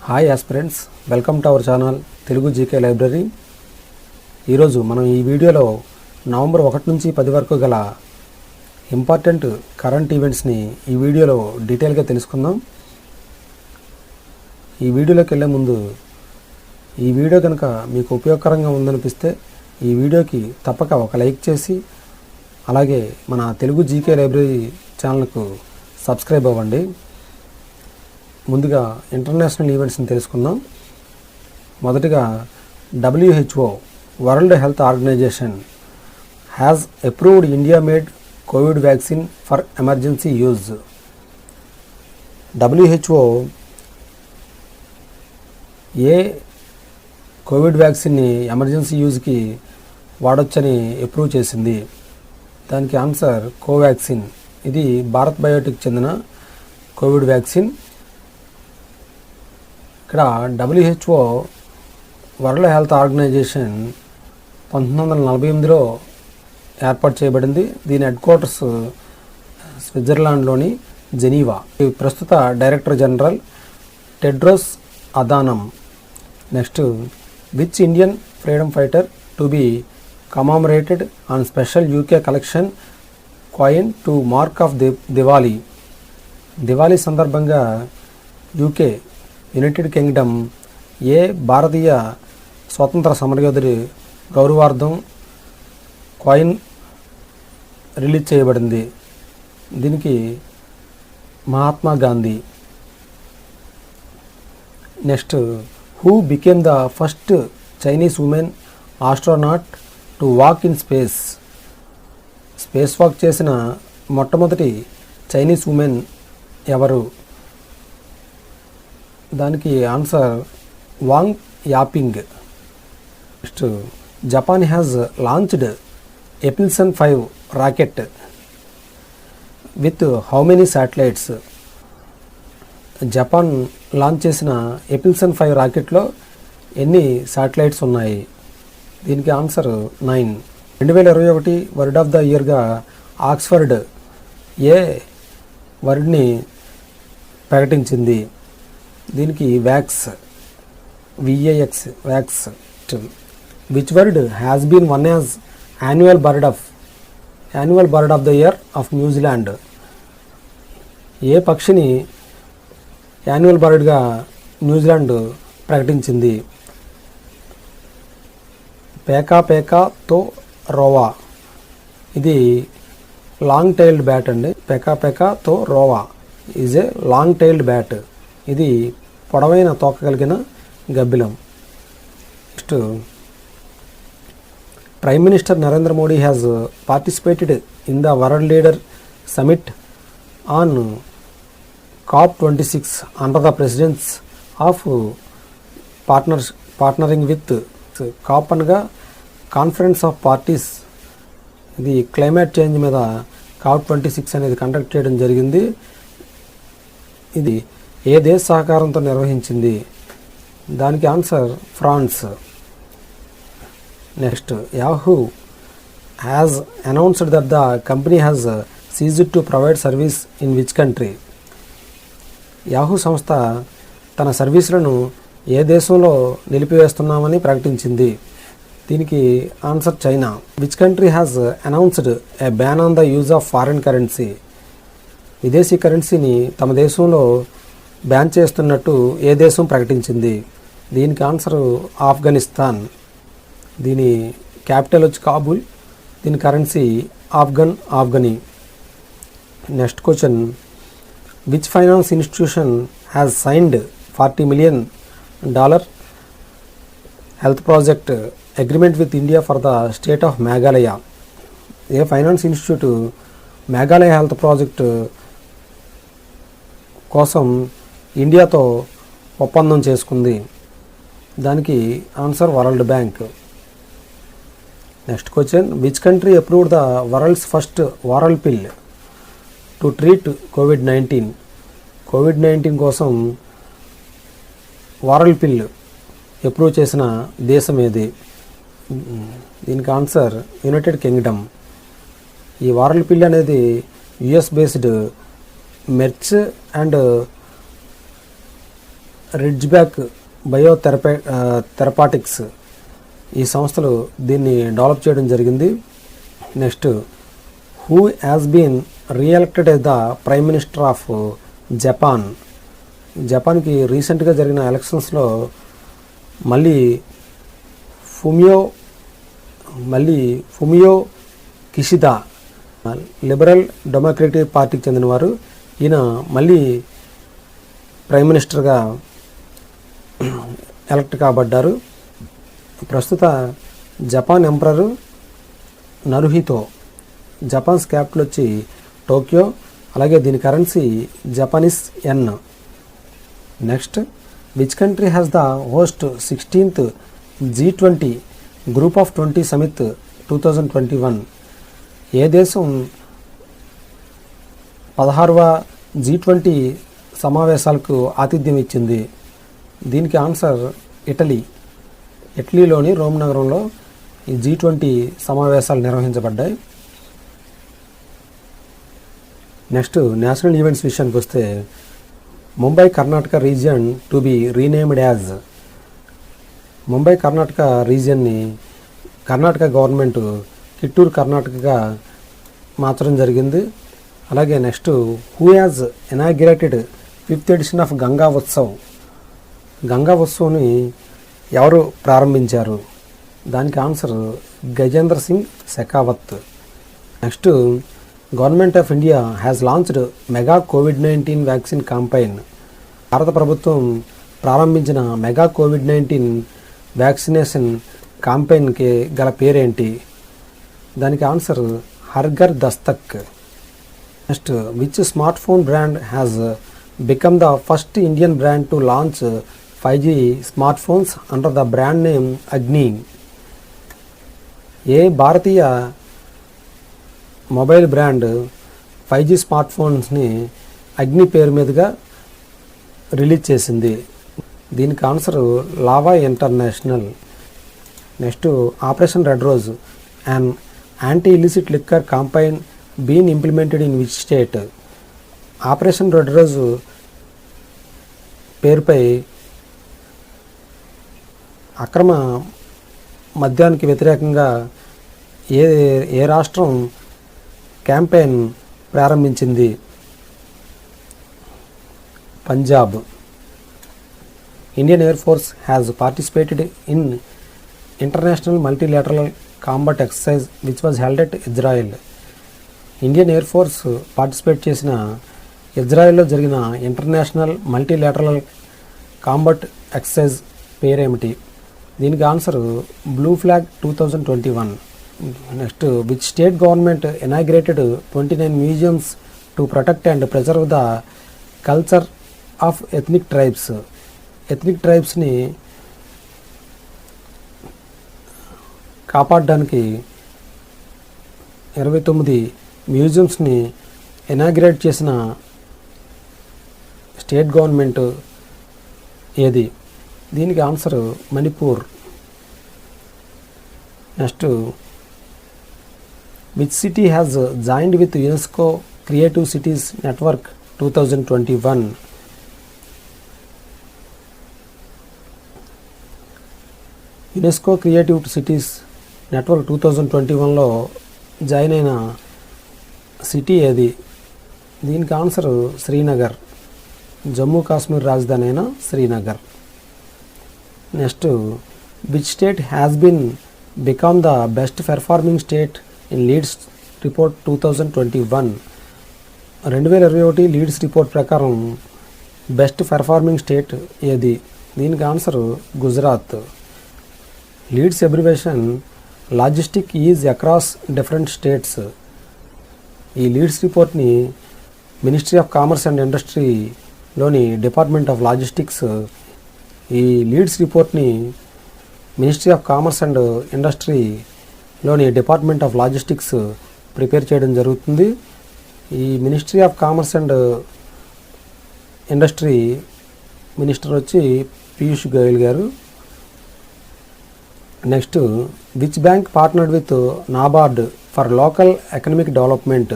Hi aspirants, welcome to our channel Telugu GK library. ఈరోజు మనం ఈ వీడియోలో నవంబర్ 1 నుంచి 10 వరకు గల ఇంపార్టెంట్ కరెంట్ ఈవెంట్స్ని ఈ వీడియోలో డీటెయిల్గా తెలుసుకుందాం. ఈ వీడియోలోకి వెళ్ళే ముందు ఈ వీడియో కనుక మీకు ఉపయోగకరంగా ఉందనిపిస్తే ఈ వీడియోకి తప్పక ఒక లైక్ చేసి అలాగే మన తెలుగు జీకే లైబ్రరీ ఛానల్కు సబ్స్క్రైబ్ అవ్వండి. ముందుగా ఇంటర్నేషనల్ ఈవెంట్స్ని తెలుసుకుందాం. మొదటిగా WHO world health organization has approved India made covid vaccine for emergency use. WHO ఏ కోవిడ్ వ్యాక్సిన్ని ఎమర్జెన్సీ యూజ్కి వాడొచ్చని అప్రూవ్ చేసింది? దానికి ఆన్సర్ కోవాక్సిన్. ఇది భారత్ బయోటెక్ చెందిన కోవిడ్ వ్యాక్సిన్. ఇక్కడ WHO వరల్డ్ హెల్త్ ఆర్గనైజేషన్ 1948లో ఏర్పాటు చేయబడింది. దీని హెడ్ క్వార్టర్స్ స్విట్జర్లాండ్లోని జెనీవా. ప్రస్తుత director general Tedros Adhanom. Next, which Indian freedom fighter to be commemorated on special UK collection coin to mark of Diwali. Diwali సందర్భంగా యూకే యునైటెడ్ కింగ్డమ్ ఏ భారతీయ స్వాతంత్ర సమరయోధుడి గౌరవార్థం కాయిన్ రిలీజ్ చేయబడింది? దీనికి Mahatma Gandhi. Next, who became the first Chinese women astronaut to walk in space. Space walk చేసిన మొట్టమొదటి చైనీస్ ఉమెన్ ఎవరు? దానికి answer Wang Yaping. Next, Japan has launched Epsilon 5 rocket with how many satellites? Japan launch చేసిన Epsilon 5 రాకెట్లో ఎన్ని satellites ఉన్నాయి? దీనికి answer 9. 2021 word of the ఇయర్గా ఆక్స్ఫర్డ్ ఏ వర్డ్ని ప్రకటించింది? దీనికి vax, VAX, vax. Which word has been won as annual bird of the year of New Zealand? ఏ పక్షిని యాన్యువల్ బర్డ్గా న్యూజిలాండ్ ప్రకటించింది? పేకా రోవా. ఇది లాంగ్ టైల్డ్ బ్యాట్ అండి. పేకా రోవా is a long tailed bat. ఇది పొడవైన తోక కలిగిన గబ్బిలం. Next, prime minister Narendra Modi has participated in the world leader summit on COP26 under the presidence of partnering with COP అనగా కాన్ఫరెన్స్ ఆఫ్ పార్టీస్. ఇది క్లైమేట్ చేంజ్ మీద COP26 అనేది కండక్ట్ చేయడం జరిగింది. ఇది ఏ దేశ సహకారంతో నిర్వహించింది? దానికి answer France. Next, Yahoo has announced that the company has ceased to provide service in which country? Yahoo సంస్థ తన సర్వీసులను ఏ దేశంలో నిలిపివేస్తున్నామని ప్రకటించింది? దీనికి answer China. Which country has announced a ban on the use of foreign currency? విదేశీ కరెన్సీని తమ దేశంలో బ్యాన్ చేస్తున్నట్టు ఏ దేశం ప్రకటించింది? దీనికి ఆన్సర్ ఆఫ్ఘనిస్తాన్. దీని క్యాపిటల్ వచ్చి కాబూల్. దీని currency afghani. Next question, which finance institution has signed $40 million health project agreement with India for the state of Meghalaya? ఏ finance institute Meghalaya health project కోసం ఇండియాతో ఒప్పందం చేసుకుంది? దానికి answer world bank. Next question, which country approved the world's first viral pill to treat COVID-19? COVID-19 కోసం వారల్ పిల్ approve చేసిన దేశం ఏది? దీనికి ఆన్సర్ యునైటెడ్ కింగ్డమ్. ఈ వారల్ పిల్ అనేది US based Merck and Ridgeback therapeutics ఈ సంస్థలు దీన్ని డెవలప్ చేయడం జరిగింది. Next, who has been reelected as the prime minister of Japan. జపాన్కి రీసెంట్గా జరిగిన ఎలక్షన్స్లో మళ్ళీ ఫుమియో కిషిదా లిబరల్ డెమోక్రటిక్ పార్టీకి చెందినవారు. ఈయన మళ్ళీ ప్రైమ్ మినిస్టర్గా ఎలక్ట్ కాబడ్డారు. ప్రస్తుత జపాన్ ఎంపరర్ నరుహితో. జపాన్స్ క్యాపిటల్ వచ్చి టోక్యో, అలాగే దీని currency Japanese N. Next, which country has the host 16th G20 group of 20 summit 2021. ఏ దేశం 16వ G20 సమావేశాలకు ఆతిథ్యం ఇచ్చింది? దీనికి ఆన్సర్ ఇటలీ. ఇటలీలోని రోమ్ నగరంలో ఈ G20 సమావేశాలు నిర్వహించబడ్డాయి. నెక్స్ట్, నేషనల్ ఈవెంట్స్ విషయానికి వస్తే Mumbai Karnataka region to be renamed as. Mumbai Karnataka రీజియన్ని కర్ణాటక గవర్నమెంట్ కిట్టూరు కర్ణాటకగా మార్చడం జరిగింది. అలాగే next, who has inaugurated 5th edition of Ganga Utsav. Ganga ఉత్సవ్ని ఎవరు ప్రారంభించారు? దానికి answer Gajendra Singh Shekhawat. Next, government of India has launched mega కోవిడ్-19 వ్యాక్సిన్ క్యాంపెయిన్. భారత ప్రభుత్వం ప్రారంభించిన మెగా కోవిడ్-19 వ్యాక్సినేషన్ క్యాంపెయిన్కి గల పేరేంటి? దానికి ఆన్సర్ హర్ఘర్ Dastak. Next, which smart phone brand has become the first Indian brand to launch 5G smart phones under the brand name Agni. ఏ భారతీయ మొబైల్ బ్రాండ్ 5G స్మార్ట్ ఫోన్స్ని అగ్ని పేరు మీదుగా రిలీజ్ చేసింది? దీనికి answer Lava international. Next, operation red rose and anti illicit liquor campaign been implemented in which state? Operation red rose పేరుపై అక్రమ మద్యానికి వ్యతిరేకంగా ఏ రాష్ట్రం క్యాంపెయిన్ ప్రారంభించింది? Punjab. Indian air force has participated in international multilateral combat exercise which was held at Israel. Indian air force participate చేసిన ఇజ్రాయెల్లో జరిగిన ఇంటర్నేషనల్ మల్టీలేటరల్ కాంబాట్ ఎక్సర్సైజ్ పేరేమిటి? దీనికి answer blue flag 2021. Next, which state government inaugurated 29 museums to protect and preserve the culture of ethnic tribes. Ethnic ట్రైబ్స్ని కాపాడడానికి 29 మ్యూజియంస్ని inaugurate చేసిన state government ఏది? దీనికి answer Manipur. Next, which city has joined with UNESCO creative cities network 2021? UNESCO creative cities network 2021లో join అయిన city ఏది? దీనికి ఆన్సర్ శ్రీనగర్. జమ్మూ కాశ్మీర్ రాజధాని అయిన Srinagar. Next, which state has been become the best performing state in LEADS report 2021? 2021 LEADS report ప్రకారం best performing state ఏది? దీనికి answer Gujarat. LEADS abbreviation logistic ease across different states. ఈ లీడ్స్ రిపోర్ట్ని మినిస్ట్రీ ఆఫ్ కామర్స్ అండ్ ఇండస్ట్రీలోని department of logistics ఈ LEADS రిపోర్ట్ని ministry of commerce and ఇండస్ట్రీలోని department of logistics prepare చేయడం జరుగుతుంది. ఈ ministry of commerce and industry minister వచ్చి పీయూష్ గోయల్ గారు. Next, which bank partnered with NABARD for local economic development?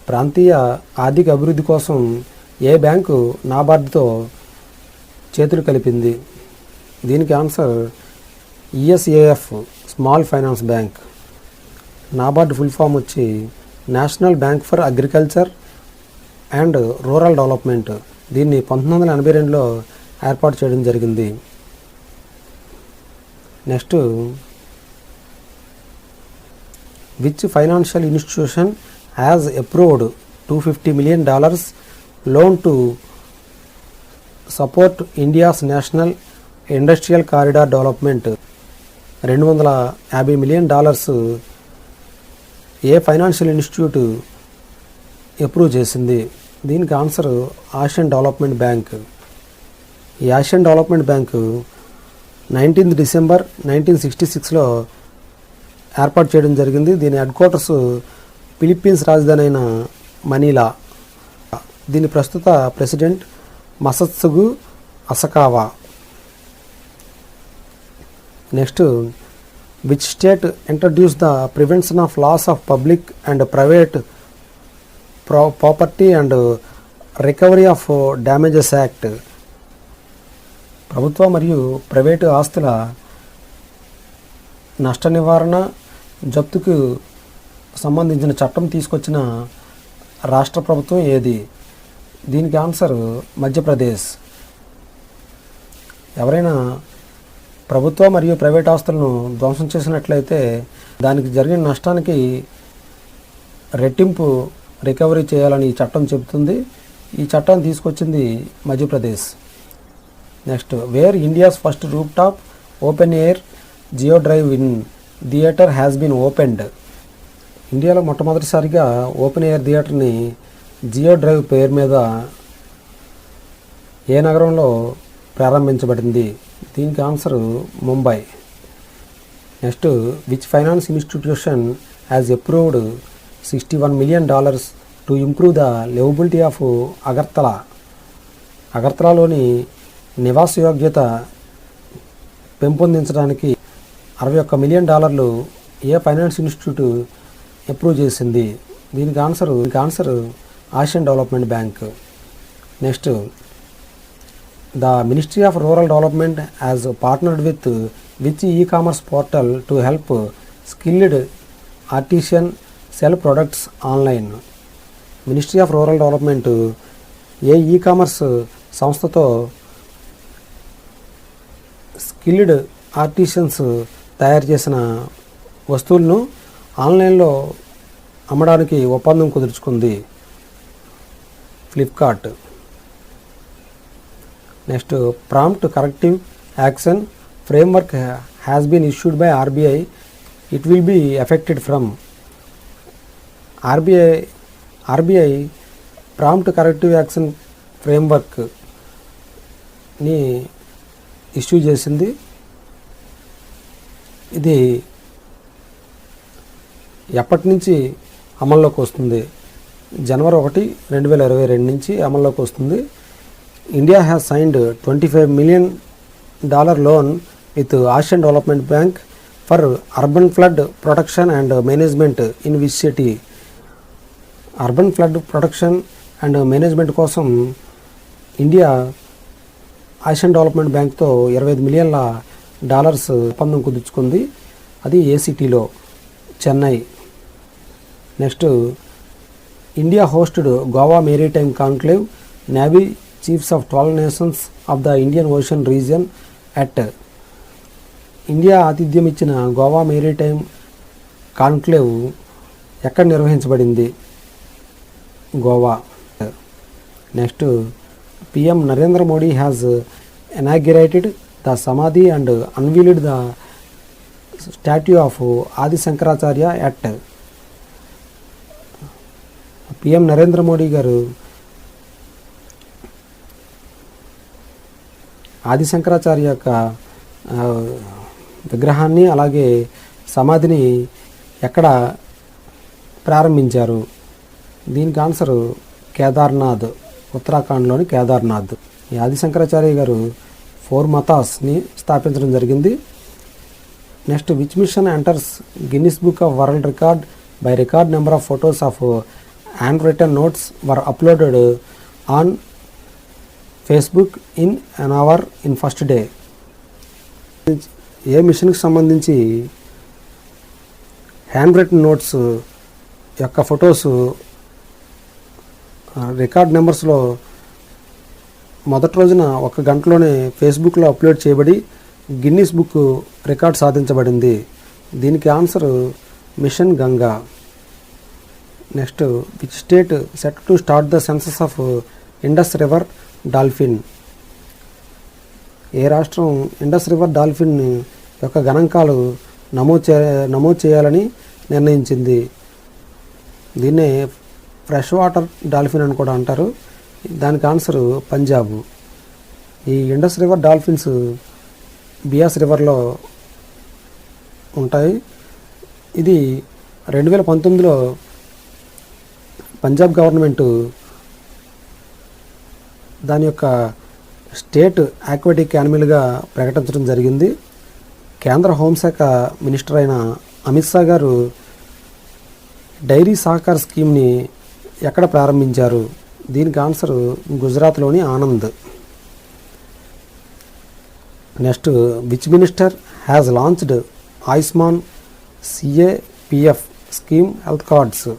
ప్రాంతీయ ఆర్థిక అభివృద్ధి కోసం ఏ బ్యాంకు నాబార్డ్తో చేతులు కలిపింది? దీనికి answer ESAF, small finance bank. NABARD full form వచ్చి national bank for agriculture and rural development. దీన్ని 1982లో ఏర్పాటు చేయడం జరిగింది. Next, which financial institution has approved $250 million loan to support India's national industrial corridor development? $250 million ఏ financial institute approve చేసింది? దీనికి answer Asian development bank. ఈ ఆసియన్ డెవలప్మెంట్ బ్యాంకు 19 డిసెంబర్ 1966లో ఏర్పాటు చేయడం జరిగింది. దీని హెడ్ క్వార్టర్స్ ఫిలిప్పీన్స్ రాజధాని అయిన మనీలా. దీని ప్రస్తుత president Masatsugu Asakawa. Next, which state introduce the prevention of loss of public and private property and recovery of damages act? ప్రభుత్వ మరియు ప్రైవేటు ఆస్తుల నష్ట నివారణ, జప్తుకు సంబంధించిన చట్టం తీసుకొచ్చిన రాష్ట్ర ప్రభుత్వం ఏది? దీనికి ఆన్సర్ మధ్యప్రదేశ్. ఎవరైనా ప్రభుత్వ మరియు ప్రైవేట్ ఆస్తులను ధ్వంసం చేసినట్లయితే దానికి జరిగిన నష్టానికి రెట్టింపు రికవరీ చేయాలని ఈ చట్టం చెబుతుంది. ఈ చట్టాన్ని తీసుకొచ్చింది Madhya Pradesh. Next, where India's first roof top open air Jio drive in theater has been opened? ఇండియాలో మొట్టమొదటిసారిగా ఓపెన్ ఎయిర్ థియేటర్ని జియో డ్రైవ్ పేరు మీద ఏ నగరంలో ప్రారంభించబడింది? దీనికి ఆన్సర్ Mumbai. Next, which finance institution has approved $61 million to improve the liveability of Agartala? అగర్తలాలోని నివాస యోగ్యత పెంపొందించడానికి $61 million ఏ ఫైనాన్స్ ఇన్స్టిట్యూట్ అప్రూవ్ చేసింది? దీనికి answer Asian development bank. Next, the ministry of rural development has partnered with which ecommerce portal to help skilled artisan sell products online? Ministry of rural development ఏ ecommerce సంస్థతో skilled artisans తయారు చేసిన వస్తువులను ఆన్లైన్లో అమ్మడానికి ఒప్పందం కుదుర్చుకుంది? Flipkart. Next, prompt corrective action framework has been issued by RBI. It will be effected from? RBI prompt corrective action ఫ్రేమ్వర్క్ని ఇష్యూ చేసింది. ఇది ఎప్పటి నుంచి అమల్లోకి వస్తుంది? జనవరి 1, 2022 నుంచి అమల్లోకి వస్తుంది. India has signed $25 million loan with Asian development bank for urban flood protection and management in which city? Urban flood protection and management కోసం ఇండియా ఆసియన్ డెవలప్మెంట్ బ్యాంక్తో $25 million ఒప్పందం కుదుర్చుకుంది. అది ఏ సిటీలో? Chennai. Next, India hosted Goa maritime conclave navy chiefs of 12 nations of the Indian ocean region at? India ఆతిథ్యం ఇచ్చిన Goa maritime conclave ఎక్కడ నిర్వహించబడింది? Goa. Next, PM Narendra Modi has inaugurated the సమాధి and unveiled the statue of ఆది శంకరాచార్య ఎట్? పిఎం నరేంద్ర మోడీ గారు ఆది శంకరాచార్య యొక్క విగ్రహాన్ని అలాగే సమాధిని ఎక్కడ ప్రారంభించారు? దీనికి ఆన్సర్ కేదార్నాథ్, ఉత్తరాఖండ్లోని కేదార్నాథ్. ఈ ఆది శంకరాచార్య గారు 4 మతాస్ని స్థాపించడం జరిగింది. Next, which mission enters Guinness book of world record by record number of photos of hand written notes were uploaded on Facebook in an hour in first day. ఏ మిషన్కి సంబంధించి హ్యాండ్ రిటన్ నోట్స్ యొక్క photos record నెంబర్స్లో మొదటి రోజున 1 గంటలోనే ఫేస్బుక్లో upload చేయబడి Guinness book record సాధించబడింది. దీనికి answer mission Ganga. Next, which state set to start the census of Indus river dolphin? ఏ రాష్ట్రం ఇండస్ రివర్ డాల్ఫిన్ యొక్క గణాంకాలు నమోదు చేయాలని నిర్ణయించింది? దీన్నే ఫ్రెష్ వాటర్ డాల్ఫిన్ అని కూడా అంటారు. దానికి ఆన్సర్ పంజాబ్. ఈ ఇండస్ రివర్ డాల్ఫిన్స్ బియాస్ రివర్లో ఉంటాయి. ఇది 2019లో పంజాబ్ గవర్నమెంట్ దాని యొక్క స్టేట్ ఆక్వాటిక్ యానిమల్గా ప్రకటించడం జరిగింది. కేంద్ర హోంశాఖ మినిస్టర్ అయిన అమిత్ షా గారు డైరీ సహకార స్కీమ్ని ఎక్కడ ప్రారంభించారు? దీనికి ఆన్సర్ గుజరాత్లోని Anand. Next, which minister has launched Ayushman CAPF scheme health cards?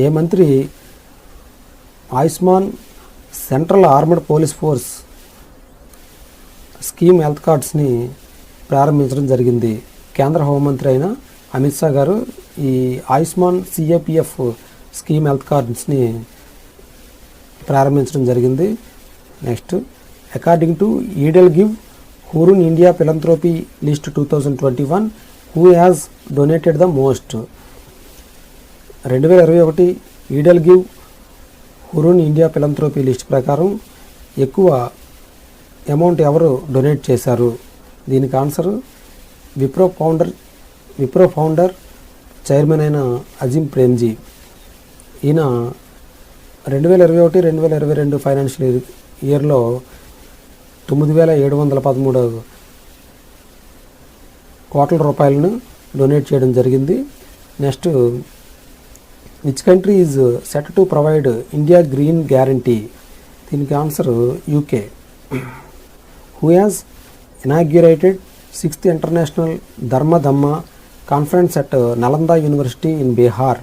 ఏ మంత్రి Ayushman central armed police force scheme health కార్డ్స్ని ప్రారంభించడం జరిగింది? కేంద్ర హోంమంత్రి అయిన అమిత్ షా గారు ఈ ఆయుష్మాన్ CAPF స్కీమ్ హెల్త్ కార్డ్స్ని ప్రారంభించడం జరిగింది. Next, according to EdelGive Hurun India philanthropy list 2021, who has donated the most? 2021 EdelGive Hurun India philanthropy list ప్రకారం ఎక్కువ అమౌంట్ ఎవరు డొనేట్ చేశారు? దీనికి ఆన్సర్ విప్రో ఫౌండర్ చైర్మన్ అయిన అజీం ప్రేమ్జీ. ఈయన 2021-2022 ఫైనాన్షియల్ ఇయర్లో 9,713 కోట్ల రూపాయలను డొనేట్ చేయడం జరిగింది. Next, which country is set to provide India green guarantee? దీనికి answer UK. Who has inaugurated 6th international Dharma conference at Nalanda university in Bihar?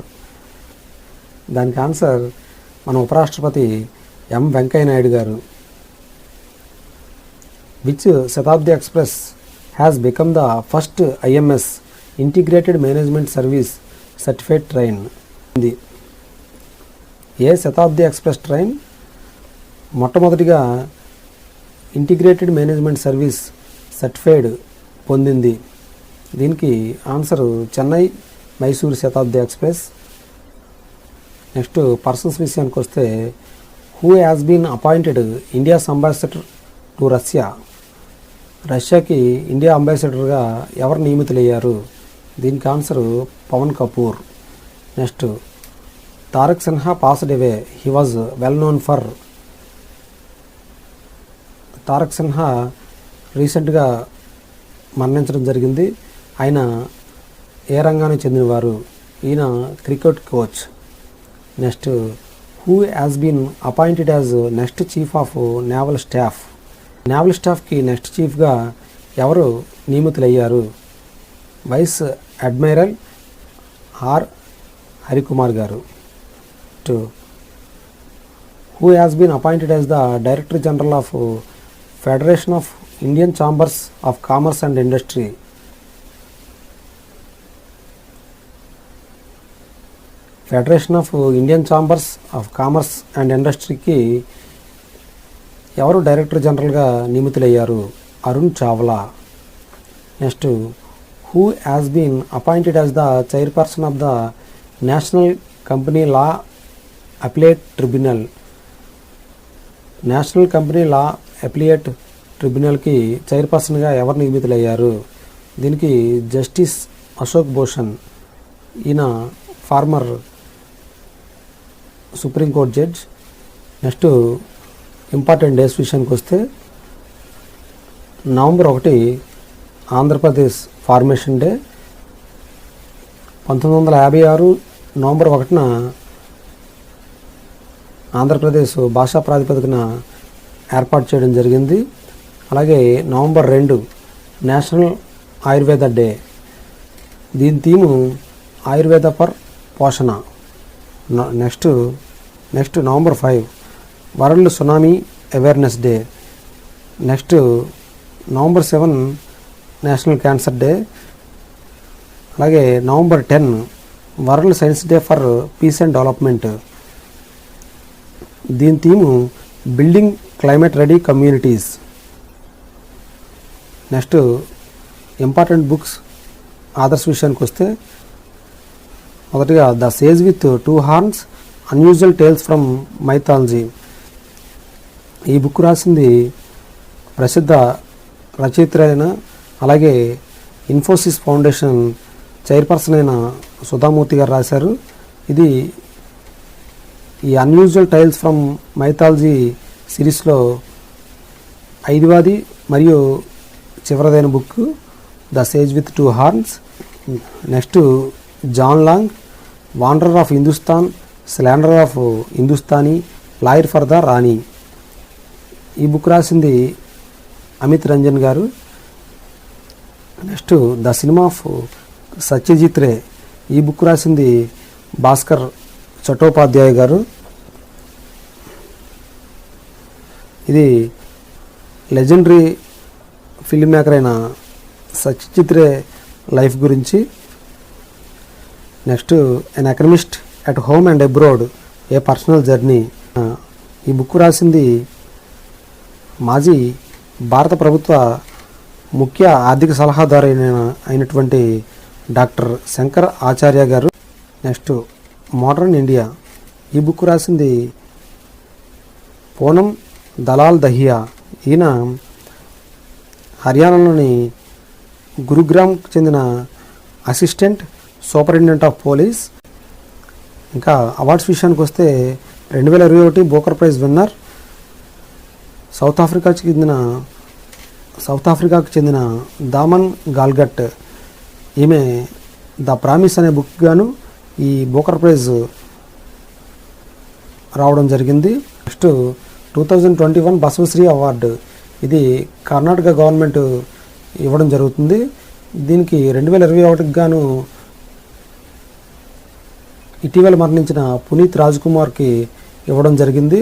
దానికి ఆన్సర్ మన ఉపరాష్ట్రపతి M. వెంకయ్య నాయుడు గారు. Which Shatabdi express has become the first IMS integrated management service certified train? ఏ Shatabdi express train మొట్టమొదటిగా integrated management service certified పొందింది? దీనికి answer Chennai Mysore Shatabdi express. Next, persons విషయానికి వస్తే, who has been appointed India's ambassador to Russia? రష్యాకి India అంబాసిడర్గా ఎవరు నియమితులయ్యారు? దీనికి answer Pavan Kapoor. Next, Tarak Sinha passed away. He was well known for? Tarak Sinha రీసెంట్గా మరణించడం జరిగింది. ఆయన ఏ రంగానికి చెందినవారు? ఈయన cricket coach. Next, who has been appointed as next chief of naval staff? Naval స్టాఫ్కి నెక్స్ట్ చీఫ్గా ఎవరు నియమితులయ్యారు? వైస్ అడ్మైరల్ ఆర్ హరికుమార్ గారు. Who has been appointed as the director general of federation of Indian chambers of commerce and industry? Federation of Indian chambers of commerce and ఇండస్ట్రీకి ఎవరు director జనరల్గా నియమితులయ్యారు? Arun Chawla. Next, who has been appointed as the chairperson of the national company law appellate tribunal? National company law appellate ట్రిబ్యునల్కి చైర్పర్సన్గా ఎవరు నియమితులయ్యారు? దీనికి justice Ashok Bhushan. ఈయన farmer supreme court judge. Next, important days విషయానికి వస్తే, November 1 Andhra Pradesh formation day. 1956 November 1న Andhra Pradesh భాషా ప్రాతిపదికన ఏర్పాటు చేయడం జరిగింది. అలాగే నవంబర్ 2 నేషనల్ ఆయుర్వేద డే. దీని theme Ayurveda for Poshan. Next November 5 world tsunami awareness day. Next November 7 national cancer day. అలాగే November 10 world science day for peace and development. దీని theme building climate ready communities. Next important books authors విషయానికి వస్తే మొదటిగా the sage with 2 horns unusual tales from mythology. ఈ book రాసింది ప్రసిద్ధ రచయిత్రి అయిన అలాగే ఇన్ఫోసిస్ ఫౌండేషన్ చైర్పర్సన్ అయిన సుధామూర్తి గారు రాశారు. ఇది ఈ అన్యూజువల్ టైల్స్ ఫ్రమ్ మైథాలజీ సిరీస్లో 5వది మరియు చివరిదైన book the sage with 2 horns. Next John Lang wanderer of Hindustan, slander of Hindustani, lawyer for the Rani. ఈ బుక్ రాసింది అమిత్ రంజన్ గారు. Next the cinema of Satyajit Ray. ఈ బుక్ రాసింది భాస్కర్ చట్టోపాధ్యాయ గారు. ఇది లెజెండరీ ఫిల్మ్ మేకర్ అయిన సత్యజిత్ రే లైఫ్ గురించి. Next an economist at home and abroad a personal journey. ఈ బుక్ రాసింది మాజీ భారత ప్రభుత్వ ముఖ్య ఆర్థిక సలహాదారు అయినటువంటి డాక్టర్ శంకర్ ఆచార్య గారు. Next modern India. ఈ బుక్ రాసింది పూనం దలాల్ దహియా. ఈయన హర్యానాలోని గురుగ్రామ్కి చెందిన అసిస్టెంట్ సూపరింటెండెంట్ ఆఫ్ పోలీస్. ఇంకా అవార్డ్స్ విషయానికి వస్తే 2021 బోకర్ ప్రైజ్ విన్నర్. సౌత్ ఆఫ్రికాకు చెందిన దామన్ గాల్గట్. ఈమె ద ప్రామిస్ అనే బుక్ గాను ఈ బోకర్ ప్రైజ్ రావడం జరిగింది. Next 2021 Basavashree award. ఇది కర్ణాటక గవర్నమెంట్ ఇవ్వడం జరుగుతుంది. దీనికి 2021కి గాను ఇటీవల మరణించిన పునీత్ రాజ్ కుమార్కి ఇవ్వడం జరిగింది.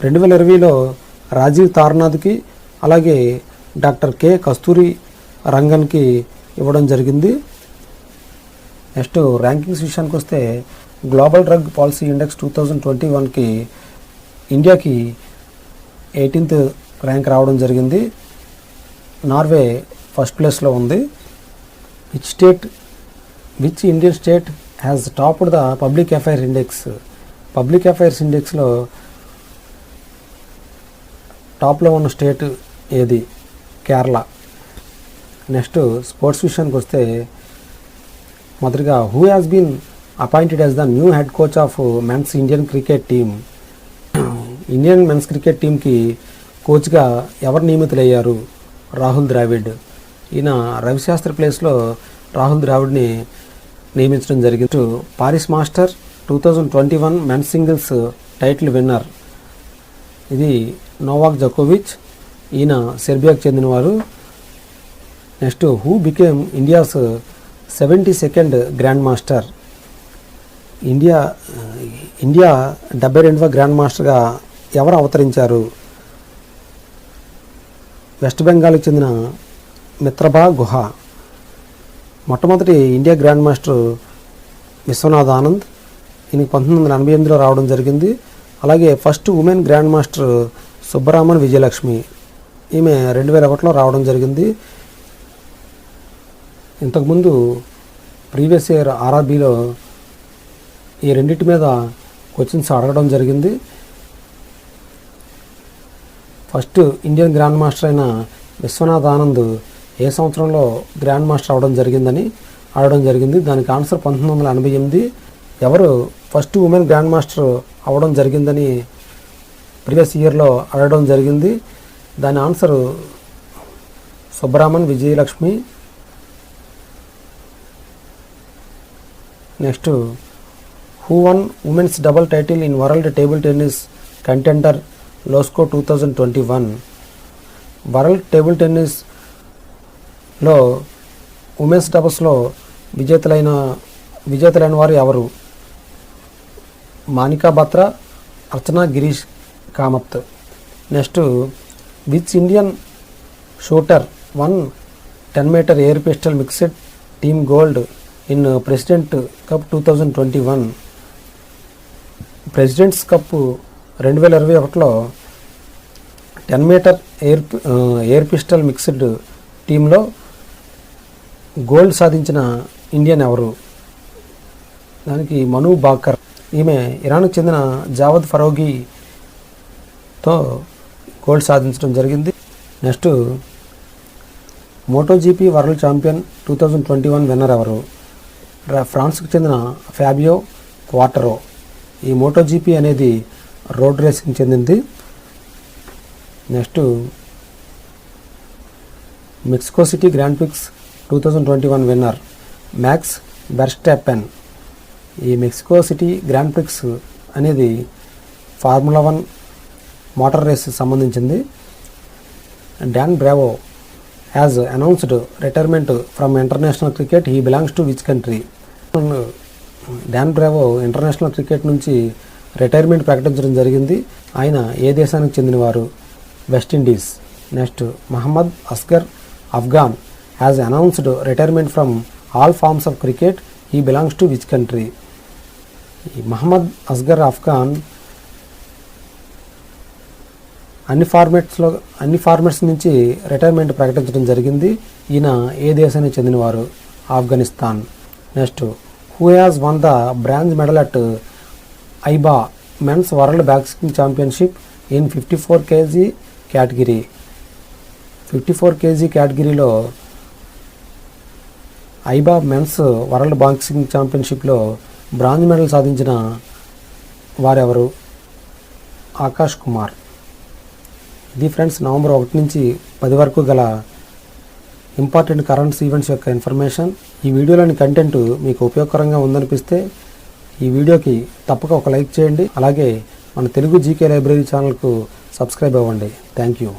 2020లో రాజీవ్ తార్నాథ్కి అలాగే డాక్టర్ కె కస్తూరి రంగన్కి ఇవ్వడం జరిగింది. నెక్స్ట్ ర్యాంకింగ్స్ విషయానికి వస్తే గ్లోబల్ డ్రగ్ పాలసీ ఇండెక్స్ 2021కి ఇండియాకి 18th ర్యాంక్ రావడం జరిగింది. నార్వే ఫస్ట్ ప్లేస్లో ఉంది. Which Indian state has topped the public affairs index. Public affairs ఇండెక్స్లో టాప్లో ఉన్న స్టేట్ ఏది? కేరళ. నెక్స్ట్ స్పోర్ట్స్ విషయానికి వస్తే మొదటిగా who has been appointed as the new head coach of men's Indian cricket team. Indian men's cricket టీంకి కోచ్గా ఎవరు నియమితులయ్యారు? రాహుల్ ద్రావిడ్. ఈయన రవిశాస్త్రి ప్లేస్లో రాహుల్ ద్రావిడ్ని నియమించడం జరిగింది. Paris master 2021 men's singles title winner. ఇది నోవాక్ జకోవిచ్. ఈయన సెర్బియాకు చెందినవారు. Next who became India's 72nd grand master. India 72వ గ్రాండ్ మాస్టర్గా ఎవరు అవతరించారు? వెస్ట్ బెంగాల్కి చెందిన మిత్రభా గుహ. మొట్టమొదటి India grand master Viswanath Anand. ఈయనకి 1988లో రావడం జరిగింది. అలాగే first women grand master Subbaraman Vijayalakshmi. ఈమె 2001లో రావడం జరిగింది. ఇంతకుముందు ప్రీవియస్ ఇయర్ ఆర్ఆర్బీలో ఈ రెండింటి మీద క్వశ్చన్స్ అడగడం జరిగింది. ఫస్ట్ ఇండియన్ గ్రాండ్ మాస్టర్ అయిన విశ్వనాథ్ ఆనంద్ ఏ సంవత్సరంలో గ్రాండ్ మాస్టర్ అవడం జరిగిందని అడగడం జరిగింది. దానికి ఆన్సర్ 1988. ఎవరు ఫస్ట్ ఉమెన్ గ్రాండ్ మాస్టర్ అవ్వడం జరిగిందని ప్రీవియస్ ఇయర్లో అడగడం జరిగింది. దాని answer Subbaraman Vijayalakshmi. Next who won women's double title in world table tennis contender Lasko 2021. World table టెన్నిస్లో ఉమెన్స్ డబుల్స్లో విజేతలైన వారు ఎవరు? Manika Batra, Archana Girish Kamath. Next, which Indian shooter won 10-meter air pistol mixed team gold in president cup 2021. President's cup 2021లో 10-meter air pistol mixed టీంలో gold సాధించిన Indian ఎవరు? దానికి మను బాకర్. ఈమె ఇరాన్కు చెందిన జావద్ ఫరోగితో గోల్డ్ సాధించడం జరిగింది. Next, MotoGP world champion 2021 winner ఎవరు? ఫ్రాన్స్కు చెందిన ఫ్యాబియో క్వార్టరో. ఈ మోటోజీపీ అనేది రోడ్ రేసింగ్ చెందింది. Next, Mexico City Grand Prix 2021 winner Max Verstappen. ఈ మెక్సికో సిటీ గ్రాండ్ ప్రిక్స్ అనేది ఫార్ములా 1 మోటార్ రేస్ సంబంధించింది. Dwayne Bravo has announced retirement from international cricket. He belongs to which country? Dwayne Bravo international cricket నుంచి retirement ప్రకటించడం జరిగింది. ఆయన ఏ దేశానికి చెందినవారు? West Indies. Next, Mohammad Asghar Afghan has announced retirement from all forms of cricket. He belongs to which country? Mohammad Asghar Afghan అన్ని formats నుంచి retirement ప్రకటించడం జరిగింది. ఈయన ఏ దేశానికి చెందినవారు? Afghanistan. Next, who has won the bronze medal at AIBA men's world boxing championship in 54 kg category? 54 kg కేటగిరీలో AIBA men's world boxing ఛాంపియన్షిప్లో బ్రాంజ్ మెడల్ సాధించిన వారెవరు? ఆకాష్ కుమార్. ఇది ఫ్రెండ్స్, నవంబర్ 1 నుంచి 10 వరకు గల ఇంపార్టెంట్ కరెంట్స్ ఈవెంట్స్ యొక్క ఇన్ఫర్మేషన్. ఈ వీడియోలోని కంటెంట్ మీకు ఉపయోగకరంగా ఉందనిపిస్తే ఈ వీడియోకి తప్పక ఒక లైక్ చేయండి. అలాగే మన తెలుగు జీకే లైబ్రరీ ఛానల్కు సబ్స్క్రైబ్ అవ్వండి. Thank you.